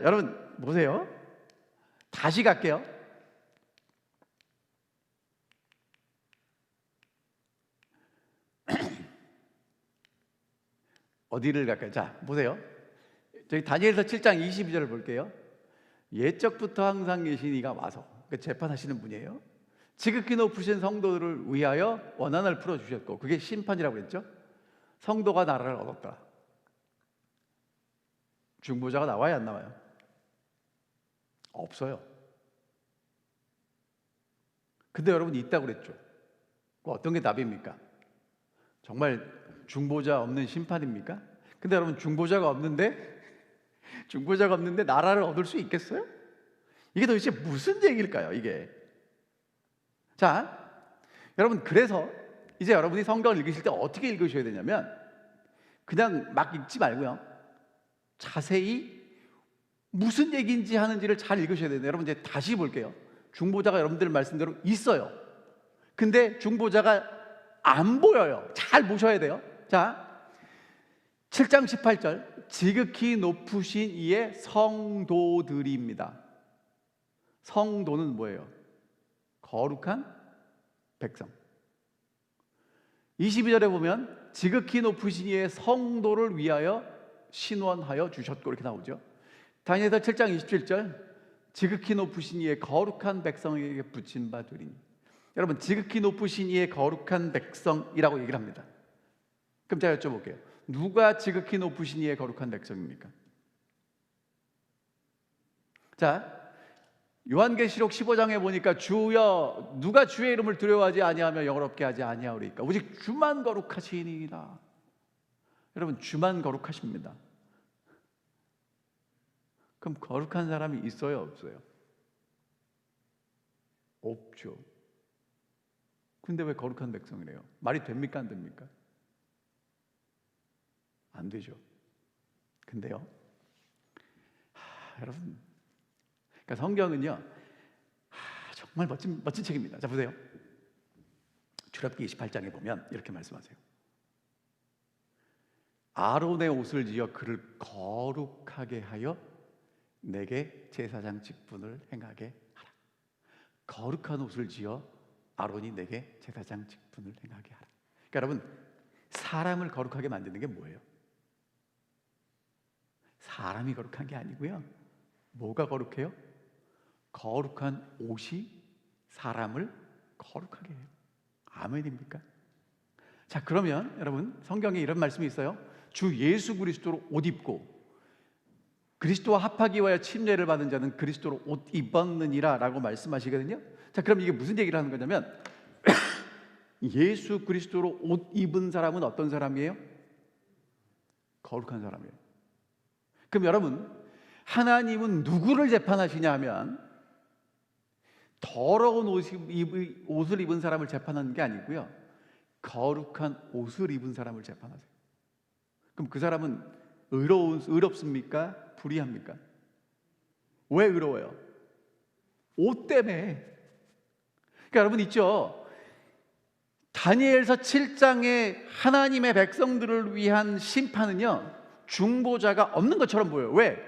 여러분 보세요. 다시 갈게요. 어디를 갈까요? 자, 보세요. 저희 다니엘서 7장 22절을 볼게요. 옛적부터 항상 계신 이가 와서, 재판하시는 분이에요. 지극히 높으신 성도들을 위하여 원한을 풀어주셨고, 그게 심판이라고 했죠. 성도가 나라를 얻었다. 중보자가 나와요, 안 나와요? 없어요. 근데 여러분, 있다고 그랬죠. 어떤 게 답입니까? 정말 중보자 없는 심판입니까? 근데 여러분, 중보자가 없는데 나라를 얻을 수 있겠어요? 이게 도대체 무슨 얘기일까요, 이게? 자, 여러분, 그래서 이제 여러분이 성경을 읽으실 때 어떻게 읽으셔야 되냐면 그냥 막 읽지 말고요, 자세히 무슨 얘기인지 하는지를 잘 읽으셔야 돼요. 여러분, 이제 다시 볼게요. 중보자가 여러분들 말씀대로 있어요. 근데 중보자가 안 보여요. 잘 보셔야 돼요. 자, 7장 18절, 지극히 높으신 이의 성도들입니다. 성도는 뭐예요? 거룩한 백성. 22절에 보면 지극히 높으신 이의 성도를 위하여 신원하여 주셨고, 이렇게 나오죠. 다니엘서 7장 27절, 지극히 높으신 이의 거룩한 백성에게 붙인 바 되리니. 여러분, 지극히 높으신 이의 거룩한 백성이라고 얘기를 합니다. 그럼 제가 여쭤볼게요. 누가 지극히 높으신 이의 거룩한 백성입니까? 자, 요한계시록 15장에 보니까 주여, 누가 주의 이름을 두려워하지 아니하며 영어롭게 하지 아니하오리까? 오직 주만 거룩하시니이다. 여러분, 주만 거룩하십니다. 그럼 거룩한 사람이 있어요, 없어요? 없죠. 근데 왜 거룩한 백성이래요? 말이 됩니까, 안 됩니까? 안 되죠. 근데요, 여러분, 그러니까 성경은요, 정말 멋진 책입니다. 자, 보세요. 출애굽기 28장에 보면 이렇게 말씀하세요. 아론의 옷을 지어 그를 거룩하게 하여 내게 제사장 직분을 행하게 하라. 거룩한 옷을 지어 아론이 내게 제사장 직분을 행하게 하라. 그러니까 여러분, 사람을 거룩하게 만드는 게 뭐예요? 사람이 거룩한 게 아니고요. 뭐가 거룩해요? 거룩한 옷이 사람을 거룩하게 해요. 아멘입니까? 자, 그러면 여러분, 성경에 이런 말씀이 있어요. 주 예수 그리스도로 옷 입고 그리스도와 합하기 위하여 침례를 받은 자는 그리스도로 옷 입었느니라 라고 말씀하시거든요. 자, 그럼 이게 무슨 얘기를 하는 거냐면 예수 그리스도로 옷 입은 사람은 어떤 사람이에요? 거룩한 사람이에요. 그럼 여러분, 하나님은 누구를 재판하시냐 하면 더러운 옷을 입은 사람을 재판하는 게 아니고요, 거룩한 옷을 입은 사람을 재판하세요. 그럼 그 사람은 의롭습니까? 불의합니까? 왜 의로워요? 옷 때문에. 그러니까 여러분 있죠, 다니엘서 7장에 하나님의 백성들을 위한 심판은요, 중보자가 없는 것처럼 보여요. 왜?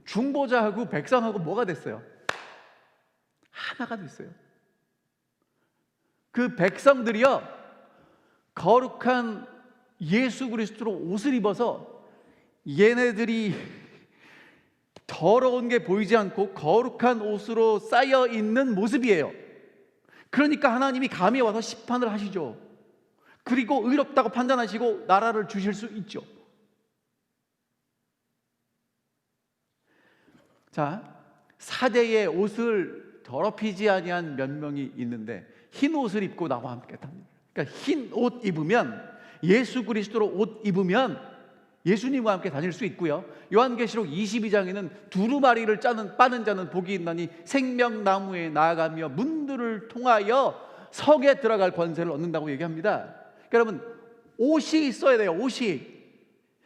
중보자하고 백성하고 뭐가 됐어요? 하나가 됐어요. 그 백성들이요, 거룩한 예수 그리스도로 옷을 입어서 얘네들이 더러운 게 보이지 않고 거룩한 옷으로 쌓여 있는 모습이에요. 그러니까 하나님이 감히 와서 심판을 하시죠. 그리고 의롭다고 판단하시고 나라를 주실 수 있죠. 자, 사대의 옷을 더럽히지 아니한 몇 명이 있는데 흰 옷을 입고 나와 함께 답니다. 그러니까 흰 옷 입으면, 예수 그리스도로 옷 입으면 예수님과 함께 다닐 수 있고요. 요한계시록 22장에는 두루마리를 빠는 자는 복이 있나니 생명나무에 나아가며 문들을 통하여 성에 들어갈 권세를 얻는다고 얘기합니다. 그러니까 여러분, 옷이 있어야 돼요. 옷이.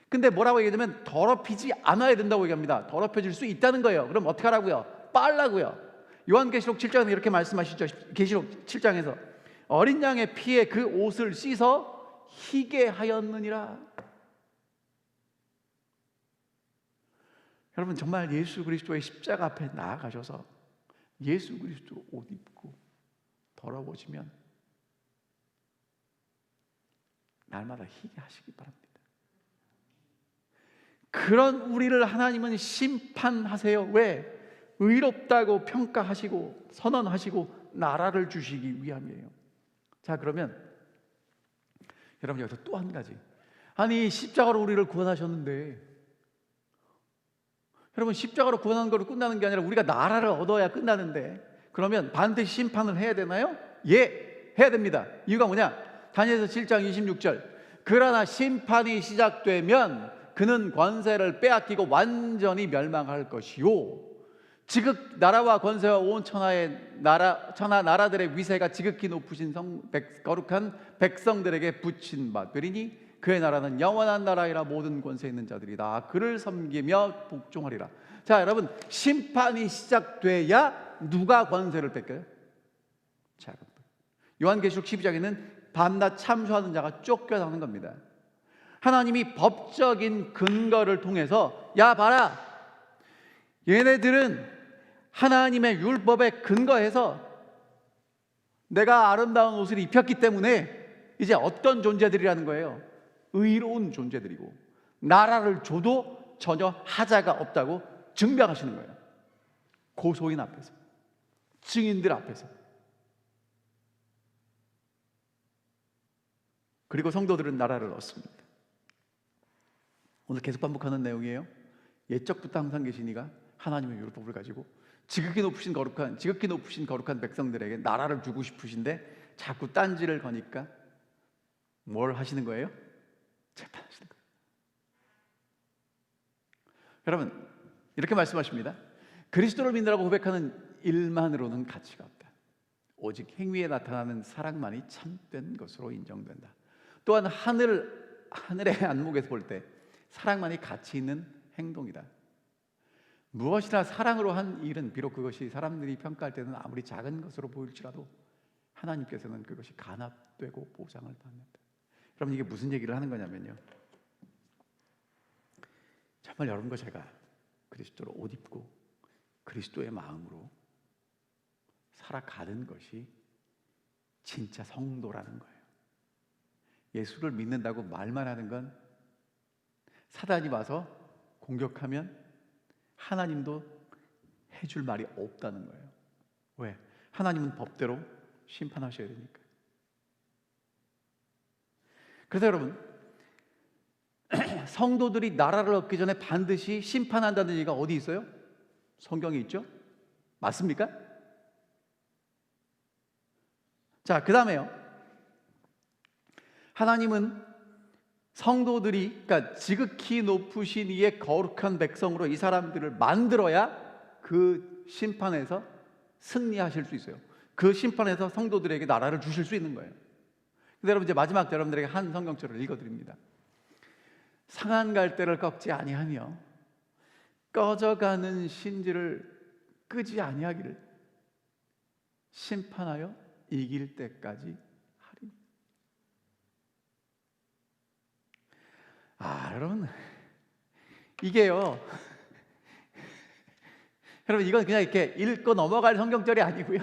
근데 뭐라고 얘기하냐면 더럽히지 않아야 된다고 얘기합니다. 더럽혀질 수 있다는 거예요. 그럼 어떻게 하라고요? 빨라고요. 요한계시록 7장에서 이렇게 말씀하시죠. 계시록 7장에서 어린 양의 피에 그 옷을 씻어 희게 하였느니라. 여러분, 정말 예수 그리스도의 십자가 앞에 나아가셔서 예수 그리스도 옷 입고 더러워지면 날마다 희게 하시기 바랍니다. 그런 우리를 하나님은 심판하세요. 왜? 의롭다고 평가하시고 선언하시고 나라를 주시기 위함이에요. 자, 그러면 여러분, 여기서 또 한 가지. 아니, 십자가로 우리를 구원하셨는데, 여러분, 십자가로 구원하는 거로 끝나는 게 아니라 우리가 나라를 얻어야 끝나는데, 그러면 반드시 심판을 해야 되나요? 예, 해야 됩니다. 이유가 뭐냐? 다니엘서 7장 26절. 그러나 심판이 시작되면 그는 권세를 빼앗기고 완전히 멸망할 것이요, 지극 나라와 권세와 온 천하 나라들의 위세가 지극히 높으신 거룩한 백성들에게 붙인 바 되리니 그의 나라는 영원한 나라이라 모든 권세 있는 자들이 다 그를 섬기며 복종하리라. 자, 여러분, 심판이 시작돼야 누가 권세를 뺏겨요? 자, 요한계시록 12장에는 밤낮 참수하는 자가 쫓겨나는 겁니다. 하나님이 법적인 근거를 통해서, 야 봐라, 얘네들은 하나님의 율법에 근거해서 내가 아름다운 옷을 입혔기 때문에 이제 어떤 존재들이라는 거예요? 의로운 존재들이고 나라를 줘도 전혀 하자가 없다고 증명하시는 거예요. 고소인 앞에서, 증인들 앞에서. 그리고 성도들은 나라를 얻습니다. 오늘 계속 반복하는 내용이에요. 옛적부터 항상 계신 이가 하나님의 율법을 가지고 지극히 높으신 거룩한 백성들에게 나라를 주고 싶으신데 자꾸 딴지를 거니까 뭘 하시는 거예요? 재판하시는 거예요. 여러분, 이렇게 말씀하십니다. 그리스도를 믿느라고 고백하는 일만으로는 가치가 없다. 오직 행위에 나타나는 사랑만이 참된 것으로 인정된다. 또한 하늘의 안목에서 볼 때 사랑만이 가치 있는 행동이다. 무엇이나 사랑으로 한 일은 비록 그것이 사람들이 평가할 때는 아무리 작은 것으로 보일지라도 하나님께서는 그것이 간합되고 보상을 받는다. 여러분, 이게 무슨 얘기를 하는 거냐면요, 정말 여러분과 제가 그리스도로 옷 입고 그리스도의 마음으로 살아가는 것이 진짜 성도라는 거예요. 예수를 믿는다고 말만 하는 건 사단이 와서 공격하면 하나님도 해줄 말이 없다는 거예요. 왜? 하나님은 법대로 심판하셔야 되니까. 그래서 여러분, 성도들이 나라를 얻기 전에 반드시 심판한다는 얘기가 어디 있어요? 성경에 있죠? 맞습니까? 자, 그 다음에요. 하나님은 성도들이, 그러니까 지극히 높으신 이의 거룩한 백성으로 이 사람들을 만들어야 그 심판에서 승리하실 수 있어요. 그 심판에서 성도들에게 나라를 주실 수 있는 거예요. 근데 여러분, 이제 마지막 여러분들에게 한 성경절을 읽어드립니다. 상한 갈대를 꺾지 아니하며 꺼져가는 심지를 끄지 아니하기를 심판하여 이길 때까지 하리. 여러분, 이게요, 여러분, 이건 그냥 이렇게 읽고 넘어갈 성경절이 아니고요,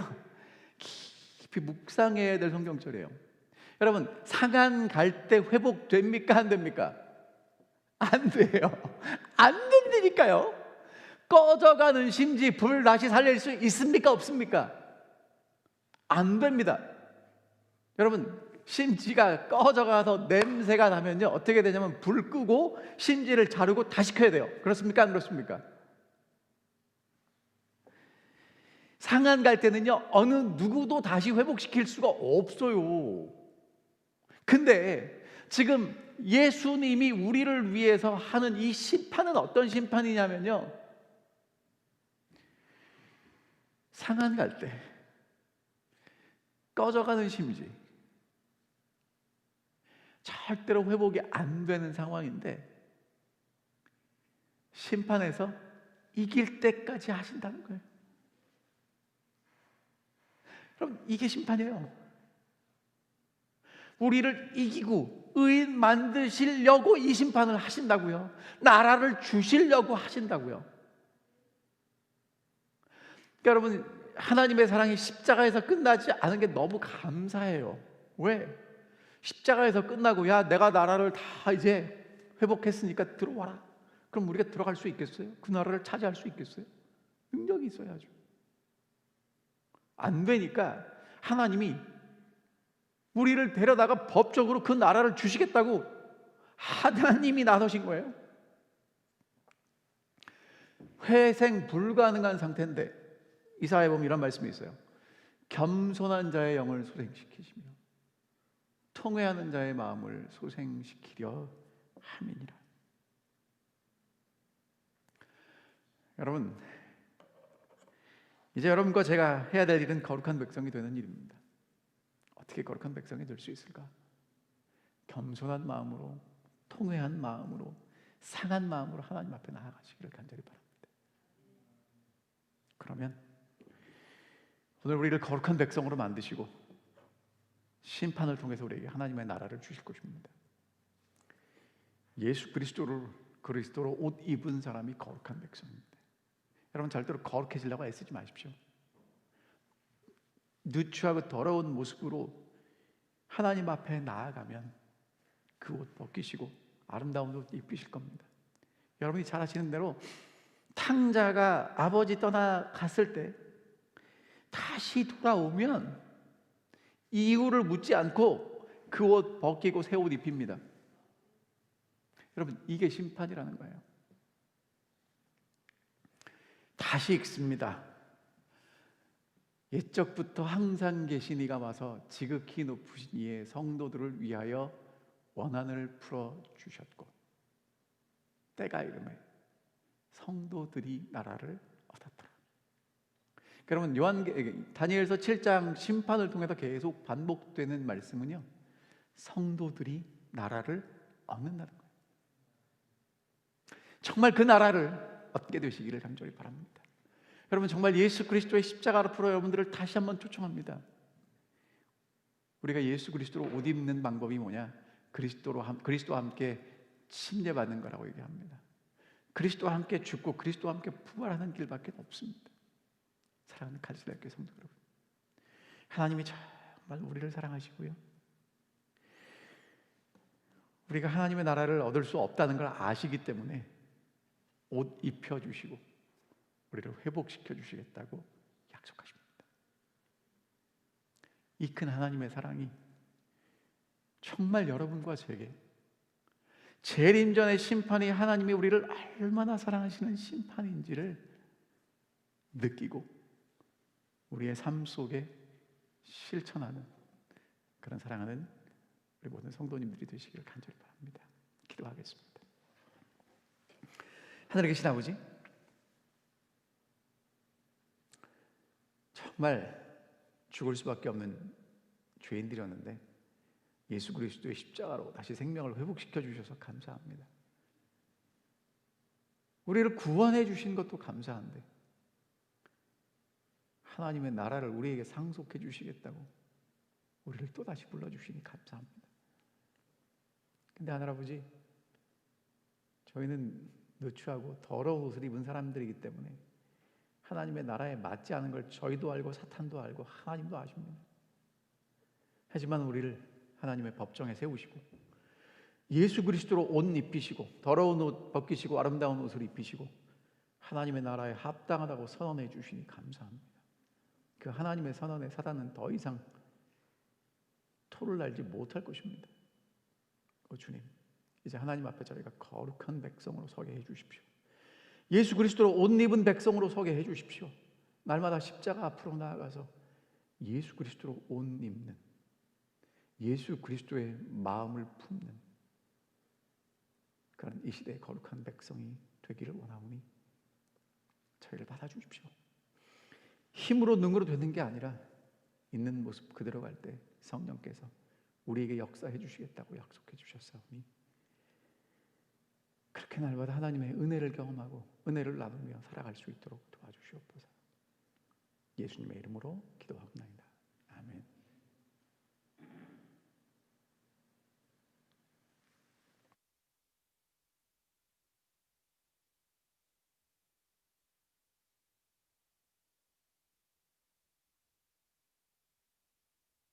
깊이 묵상해야 될 성경절이에요. 여러분, 상한 갈대 회복됩니까? 안 됩니까? 안 돼요. 안 된다니까요. 꺼져가는 심지 불 다시 살릴 수 있습니까? 없습니까? 안 됩니다. 여러분, 심지가 꺼져가서 냄새가 나면요, 어떻게 되냐면 불 끄고 심지를 자르고 다시 켜야 돼요. 그렇습니까? 안 그렇습니까? 상한 갈대는요, 어느 누구도 다시 회복시킬 수가 없어요. 근데 지금 예수님이 우리를 위해서 하는 이 심판은 어떤 심판이냐면요, 상한 갈대, 꺼져가는 심지, 절대로 회복이 안 되는 상황인데 심판에서 이길 때까지 하신다는 거예요. 그럼 이게 심판이에요. 우리를 이기고 의인 만드시려고 이 심판을 하신다고요. 나라를 주시려고 하신다고요. 그러니까 여러분, 하나님의 사랑이 십자가에서 끝나지 않은 게 너무 감사해요. 왜? 십자가에서 끝나고, 야, 내가 나라를 다 이제 회복했으니까 들어와라. 그럼 우리가 들어갈 수 있겠어요? 그 나라를 차지할 수 있겠어요? 능력이 있어야죠. 안 되니까 하나님이 우리를 데려다가 법적으로 그 나라를 주시겠다고 하나님이 나서신 거예요. 회생 불가능한 상태인데 이사야에 보면 이런 말씀이 있어요. 겸손한 자의 영을 소생시키시며 통회하는 자의 마음을 소생시키려 함이니라. 여러분, 이제 여러분과 제가 해야 될 일은 거룩한 백성이 되는 일입니다. 어떻게 거룩한 백성이 될 수 있을까? 겸손한 마음으로, 통회한 마음으로, 상한 마음으로 하나님 앞에 나아가시기를 간절히 바랍니다. 그러면 오늘 우리를 거룩한 백성으로 만드시고 심판을 통해서 우리에게 하나님의 나라를 주실 것입니다. 예수 그리스도로 옷 입은 사람이 거룩한 백성입니다. 여러분, 절대로 거룩해지려고 애쓰지 마십시오. 누추하고 더러운 모습으로 하나님 앞에 나아가면 그 옷 벗기시고 아름다운 옷 입히실 겁니다. 여러분이 잘 아시는 대로 탕자가 아버지 떠나갔을 때 다시 돌아오면 이유를 묻지 않고 그 옷 벗기고 새 옷 입힙니다. 여러분, 이게 심판이라는 거예요. 다시 읽습니다. 옛적부터 항상 계신 이가 와서 지극히 높으신 이의 성도들을 위하여 원한을 풀어 주셨고 때가 이르매 성도들이 나라를 얻었더라. 여러분, 다니엘서 7장 심판을 통해서 계속 반복되는 말씀은요, 성도들이 나라를 얻는다는 거예요. 정말 그 나라를 얻게 되시기를 간절히 바랍니다. 여러분, 정말 예수 그리스도의 십자가로 풀어 여러분들을 다시 한번 초청합니다. 우리가 예수 그리스도로 옷 입는 방법이 뭐냐? 그리스도와 함께 침례받는 거라고 얘기합니다. 그리스도와 함께 죽고 그리스도와 함께 부활하는 길밖에 없습니다. 사랑하는 카리스마 교회 성도 여러분, 하나님이 정말 우리를 사랑하시고요, 우리가 하나님의 나라를 얻을 수 없다는 걸 아시기 때문에 옷 입혀주시고 우리를 회복시켜 주시겠다고 약속하십니다. 이 큰 하나님의 사랑이 정말 여러분과 제게 재림전의 심판이 하나님이 우리를 얼마나 사랑하시는 심판인지를 느끼고 우리의 삶 속에 실천하는 그런 사랑하는 우리 모든 성도님들이 되시기를 간절히 바랍니다. 기도하겠습니다. 하늘에 계신 아버지, 정말 죽을 수밖에 없는 죄인들이었는데 예수 그리스도의 십자가로 다시 생명을 회복시켜 주셔서 감사합니다. 우리를 구원해 주신 것도 감사한데 하나님의 나라를 우리에게 상속해 주시겠다고 우리를 또다시 불러주시니 감사합니다. 근데 하늘아버지, 저희는 누추하고 더러운 옷을 입은 사람들이기 때문에 하나님의 나라에 맞지 않은 걸 저희도 알고 사탄도 알고 하나님도 아십니다. 하지만 우리를 하나님의 법정에 세우시고 예수 그리스도로 옷 입히시고 더러운 옷 벗기시고 아름다운 옷을 입히시고 하나님의 나라에 합당하다고 선언해 주시니 감사합니다. 그 하나님의 선언에 사단은 더 이상 토를 날지 못할 것입니다. 주님, 이제 하나님 앞에 저희가 거룩한 백성으로 서게 해 주십시오. 예수 그리스도로 옷 입은 백성으로 서게 해 주십시오. 날마다 십자가 앞으로 나아가서 예수 그리스도로 옷 입는, 예수 그리스도의 마음을 품는 그런 이 시대의 거룩한 백성이 되기를 원하오니 저희를 받아주십시오. 힘으로 능으로 되는 게 아니라 있는 모습 그대로 갈 때 성령께서 우리에게 역사해 주시겠다고 약속해 주셨사오니 그렇게 날마다 하나님의 은혜를 경험하고 은혜를 나누며 살아갈 수 있도록 도와주시옵소서. 예수님의 이름으로 기도하옵나이다.